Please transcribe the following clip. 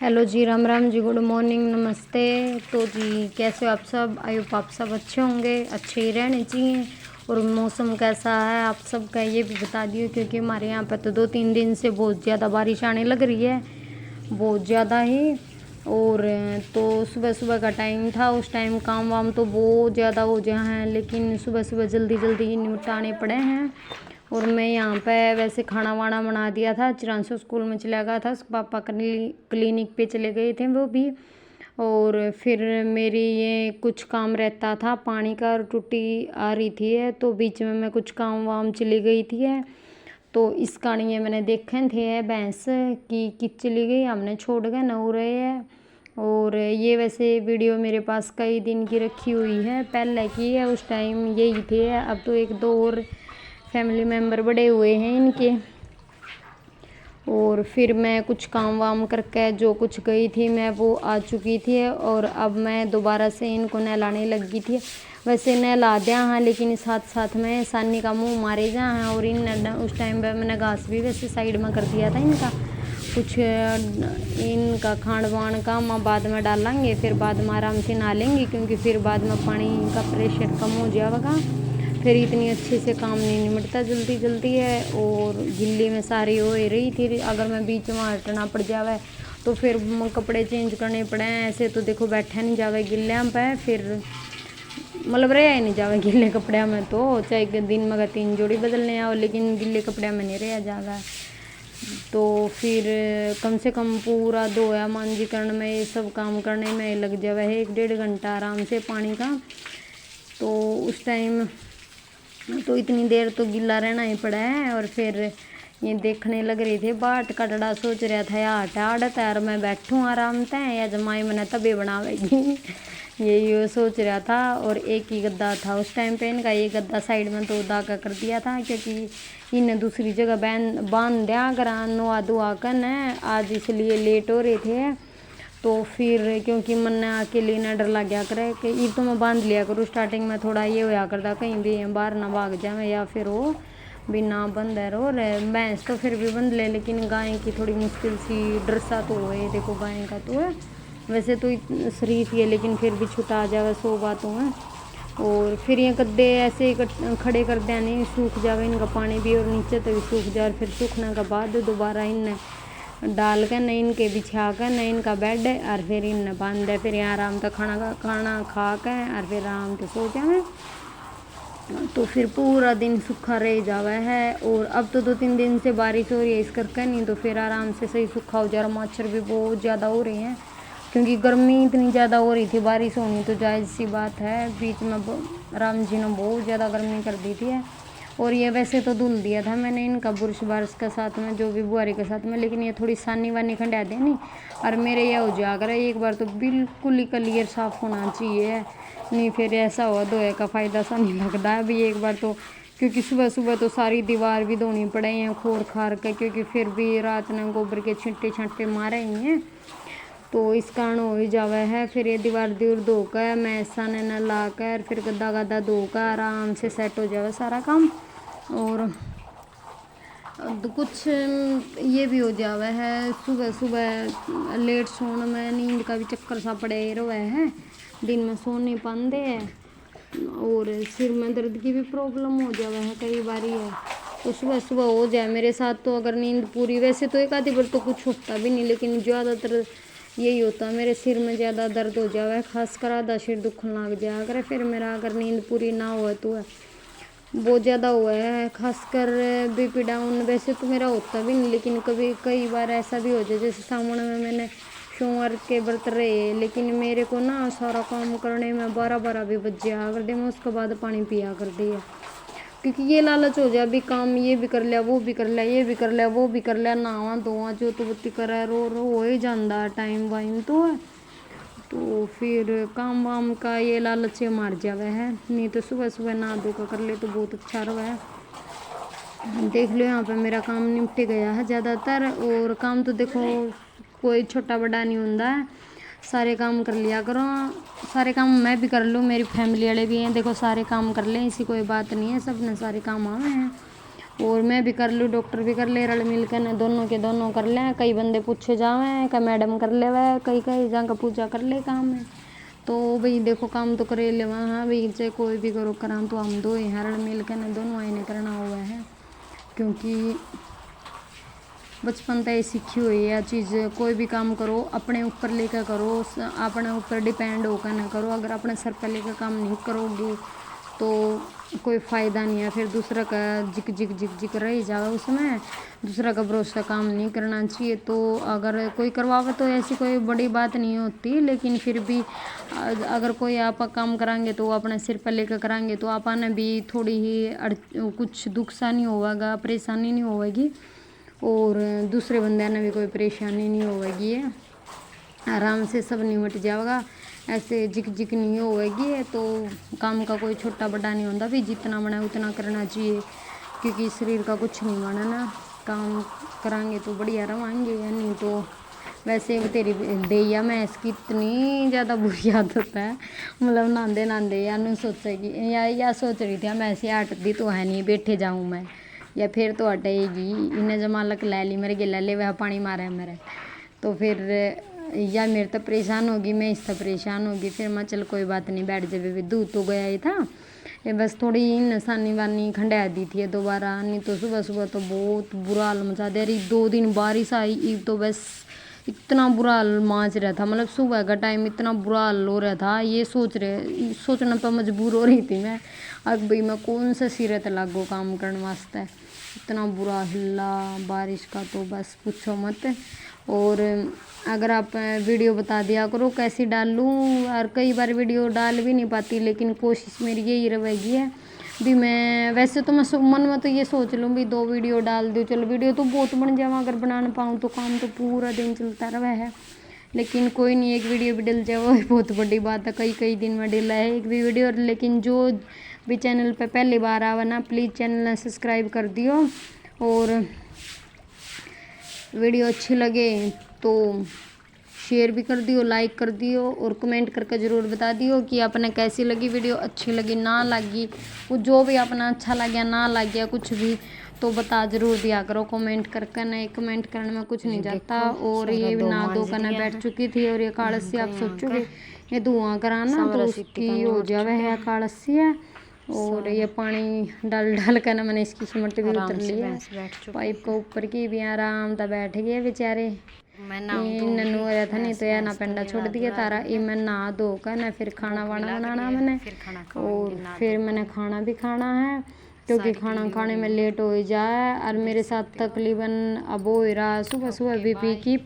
Hello जी, Ram Ram ji, good morning, नमस्ते। तो जी कैसे हो आप सब? आई होप आप सब अच्छे होंगे, अच्छे ही रहने चाहिए। और मौसम कैसा है आप सबका ये भी बता दियो, क्योंकि हमारे यहाँ पे तो 2-3 दिन से बहुत ज़्यादा बारिश आने लग रही है, बहुत ज़्यादा ही। और तो सुबह सुबह का टाइम था, उस टाइम काम वाम तो बहुत ज़्यादा हो गया हैं, लेकिन सुबह सुबह जल्दी जल्दी निपटाने पड़े हैं। और मैं यहाँ पे वैसे खाना वाना बना दिया था, चिरांशु स्कूल में चला गया था, उसके पापा क्लिनिक पे चले गए थे वो भी। और फिर मेरी ये कुछ काम रहता था, पानी का टूटी आ रही थी तो बीच में मैं कुछ काम वाम चली गई थी तो इस कारण ये मैंने देखे थे भैंस की किच चली गई, हमने छोड़ के न हो रहे हैं। और ये वैसे वीडियो मेरे पास कई दिन की रखी हुई है, पहले की है, उस टाइम यही थे। अब तो एक दो और फैमिली मेम्बर बड़े हुए हैं इनके। और फिर मैं कुछ काम वाम करके जो कुछ गई थी मैं वो आ चुकी थी, और अब मैं दोबारा से इनको नहलाने लगी थी। वैसे नहला दिया हाँ, लेकिन साथ साथ में सानी का मुंह मारे जा हैं। और इन उस टाइम पे मैंने घास भी वैसे साइड में कर दिया था इनका, कुछ इनका खान पान का मैं बाद में डालेंगे, फिर बाद में आराम से नहा लेंगे, क्योंकि फिर बाद में पानी का प्रेशर कम हो जाएगा, फिर इतनी अच्छे से काम नहीं निपटता जल्दी जल्दी है। और गिल्ली में सारी हो रही थी, अगर मैं बीच में हटना पड़ जावे तो फिर कपड़े चेंज करने पड़े हैं। ऐसे तो देखो बैठा नहीं जावे गिल्ले पे, फिर मतलब रहा ही नहीं जावे गिले कपड़े में, तो चाहे दिन में 3 जोड़ी बदलने आओ, लेकिन गिले कपड़े में नहीं रहा जावे। तो फिर कम से कम पूरा धोया मांजीकरण में ये सब काम करने में लग जावे है 1-1.5 घंटा आराम से पानी का। तो उस टाइम तो इतनी देर तो गिल्ला रहना ही पड़ा है। और फिर ये देखने लग रही थी बाट कटड़ा, सोच रहा था यार टाड़ यार मैं बैठूँ आराम से या जमाई मैंने तबे बनावेगी यही सोच रहा था। और एक ही गद्दा था उस टाइम पे इनका, ये गद्दा साइड में तो दागा कर दिया था, क्योंकि इन्हें दूसरी जगह बांध दिया करा नुआ दुआ कर आज, इसलिए लेट हो रहे थे। तो फिर क्योंकि मन अकेले ना डर लग गया करे कि ये तो मैं बांध लिया करूँ, स्टार्टिंग में थोड़ा ये होया करता कहीं भी बाहर ना भाग जाए या फिर वो बिना बंद है। और भैंस तो फिर भी बंद ले, लेकिन गाय की थोड़ी मुश्किल सी डर सा तो है, देखो गाय का तो है वैसे तो शरीफ ही है, लेकिन फिर भी छुटा जाए 100 बातों है। और फिर ये गद्दे ऐसे खड़े कर दिया नहीं सूख जावे इनका पानी भी, और नीचे तो भी सूख जाए। फिर सूखने के बाद दोबारा इन डाल कर न इनके बिछा कर न इनका बेड, और फिर इन बांध दे, फिर यहाँ आराम से खाना खा कर और फिर आराम से सो जाए। तो फिर पूरा दिन सूखा रह जावा है। और अब तो 2-3 दिन से बारिश हो रही है इस करके, नहीं तो फिर आराम से सही सूखा हो जा रहा। मच्छर भी बहुत ज़्यादा हो रही हैं, क्योंकि गर्मी इतनी ज़्यादा हो रही थी, बारिश होनी तो जायज़ सी बात है। बीच में राम जी ने बहुत ज़्यादा गर्मी कर दी थी। और ये वैसे तो धुल दिया था मैंने इनका बुरश बारश के साथ में, जो भी बुआरी के साथ में, लेकिन ये थोड़ी सानी वानी खंडा दे नहीं। और मेरे ये हो जाकर एक बार तो बिल्कुल ही क्लियर साफ़ होना चाहिए, नहीं फिर ऐसा हुआ धोए का फ़ायदा सा नहीं लगता है अभी एक बार तो। क्योंकि सुबह सुबह तो सारी दीवार भी धोनी पड़े हैं खोर खार के, क्योंकि फिर भी रात ने गोबर के छिट्टे छट्टे मारे ही हैं, तो इस कारण हो ही जावा है। फिर ये दीवार दूर धोकर मैं ऐसा न ला कर फिर गद्दा गद्दा धोकर आराम से सेट हो जावे सारा काम। और कुछ ये भी हो जावा है, सुबह सुबह लेट सोने में नींद का भी चक्कर सा पड़े रहे है, दिन में सो नहीं पाते हैं। और सिर में दर्द की भी प्रॉब्लम हो जावा है कई बार है, तो सुबह सुबह हो जाए मेरे साथ तो अगर नींद पूरी। वैसे तो एक आधी बार तो कुछ होता भी नहीं, लेकिन ज़्यादातर यही होता है मेरे सिर में ज़्यादा दर्द हो जावा है, खासकर आधा सिर दुखने लग जाए अगर फिर मेरा अगर नींद पूरी ना हो तो है बहुत ज़्यादा हुआ है, खासकर बीपी डाउन। वैसे तो मेरा होता भी नहीं, लेकिन कभी कई बार ऐसा भी हो जाए, जैसे सामने में मैंने सोमवार के व्रत रहे, लेकिन मेरे को ना सारा काम करने में 12-12 भी बज गया कर दे, मैं उसके बाद पानी पिया कर दिया, क्योंकि ये लालच हो जाए अभी काम ये भी कर लिया वो भी कर लिया ये भी कर लिया वो भी कर लिया, नहावा धोवा जो तो बत्ती करे रो रो हो ही जाता टाइम वाइम तो है। तो फिर काम वाम का ये लालच मार जावे है, नहीं तो सुबह सुबह नहा धो कर ले तो बहुत अच्छा रहा है। देख लो यहाँ पे मेरा काम निपट गया है ज़्यादातर। और काम तो देखो कोई छोटा बड़ा नहीं होता है, सारे काम कर लिया करो, सारे काम मैं भी कर लूँ, मेरी फैमिली वाले भी हैं देखो सारे काम कर लें, ऐसी कोई बात नहीं है, सब ने सारे काम आए हैं। और मैं भी कर लूँ, डॉक्टर भी कर ले, रल मिल के न दोनों के दोनों कर लें। कई बंदे पूछे जावे का मैडम कर ले वह, कई कई जहाँ का पूजा कर ले काम है। तो भाई देखो काम तो करे ले वहाँ भाई, चाहे कोई भी करो करा तो हम दो ही रल मिल के न दोनों आईने करना हुआ है। क्योंकि बचपन से सीखी हुई है चीज़, कोई भी काम करो अपने ऊपर लेकर करो, अपने ऊपर डिपेंड होकर ना करो। अगर अपने सर पर लेकर काम नहीं करोगे तो कोई फ़ायदा नहीं है। फिर दूसरा का जिक जिक जिक जिक रह जाएगा उसमें, दूसरा का भरोसा काम नहीं करना चाहिए। तो अगर कोई करवावे तो ऐसी कोई बड़ी बात नहीं होती, लेकिन फिर भी अगर कोई आप काम कराएंगे तो अपने सिर पर लेकर कराएंगे तो आपने भी थोड़ी ही कुछ दुख सा नहीं होगा, परेशानी नहीं होगी, और दूसरे बंदे ने भी कोई परेशानी नहीं होगी। आराम से सब निमट जाएगा, ऐसे जिक जिक नहीं होगी। तो काम का कोई छोटा बड़ा नहीं होता भी, जितना बना उतना करना चाहिए, क्योंकि शरीर का कुछ नहीं बना ना। काम कराएंगे तो बढ़िया रवाएंगे, या नहीं तो वैसे तेरी दैया मैं इसकी इतनी ज़्यादा बुरी आदत है, मतलब नहाते नहाते या नहीं सोचेगी या सोच रही थी मैं ऐसे हटती तो है नहीं, बैठे जाऊँ मैं या फिर तो हटेगी। इन्हें जमालक ले ली मेरे गिला ले वह पानी मारा मेरे, तो फिर या मेरे तो परेशान होगी, मैं इससे परेशान होगी। फिर मैं चल कोई बात नहीं, बैठ जावे, दूध तो गया ही था, ये बस थोड़ी निशानी वानी खंडा दी थी दोबारा। नहीं तो सुबह सुबह तो बहुत बुरा हाल मचा दे रही। 2 दिन बारिश आई तो बस इतना बुरा हाल माच रहा था, मतलब सुबह का टाइम इतना बुरा हाल हो रहा था, ये सोचना पर मजबूर हो रही थी मैं। अब भाई मैं कौन सा सीरत लागू काम करने वास्ते, इतना बुरा हिला बारिश का तो बस पूछो मत। और अगर आप वीडियो बता दिया करो कैसी डाल लूँ, और कई बार वीडियो डाल भी नहीं पाती, लेकिन कोशिश मेरी यही रहेगी है भी। मैं वैसे तो मैं मन में तो ये सोच लूँ भी 2 वीडियो डाल दूँ, चलो वीडियो तो बहुत बन जावा, अगर बना ना पाऊँ तो काम तो पूरा दिन चलता रहा है। लेकिन कोई नहीं, एक वीडियो भी डल जाए वो बहुत बड़ी बात है। कई दिन में डला है एक भी वीडियो। लेकिन जो भी चैनल पे पहली बार आवा ना, प्लीज़ चैनल सब्सक्राइब कर दियो, और वीडियो अच्छी लगे तो शेयर भी कर दियो, लाइक कर दियो, और कमेंट करके ज़रूर बता दियो कि आपने कैसी लगी वीडियो, अच्छी लगी ना लगी, वो जो भी अपना अच्छा लगे ना लग गया कुछ भी तो बता ज़रूर दिया करो कमेंट करके। नहीं कमेंट करने में कुछ नहीं जाता। और ये ना दो करने बैठ चुकी थी, और ये कालस से आप सोचोगे ये धुआं कराना तो उसकी हो जावे है कालस से है। और ये पानी डाल डाल कर ना मैंने इसकी सिमट भी उतर ली है पाइप को ऊपर की भी, आराम से बैठ गए बेचारे। नन्नू आया था, नहीं तो या ना पेंडा छोड़ दिया तारा। ये मैं नहा धो कर ना फिर खाना वाना बनाना मैंने, और फिर मैंने खाना भी खाना है, क्योंकि खाना खाने में लेट हो जाए। और मेरे साथ तकरीबन अब हो रहा सुबह सुबह बीपी की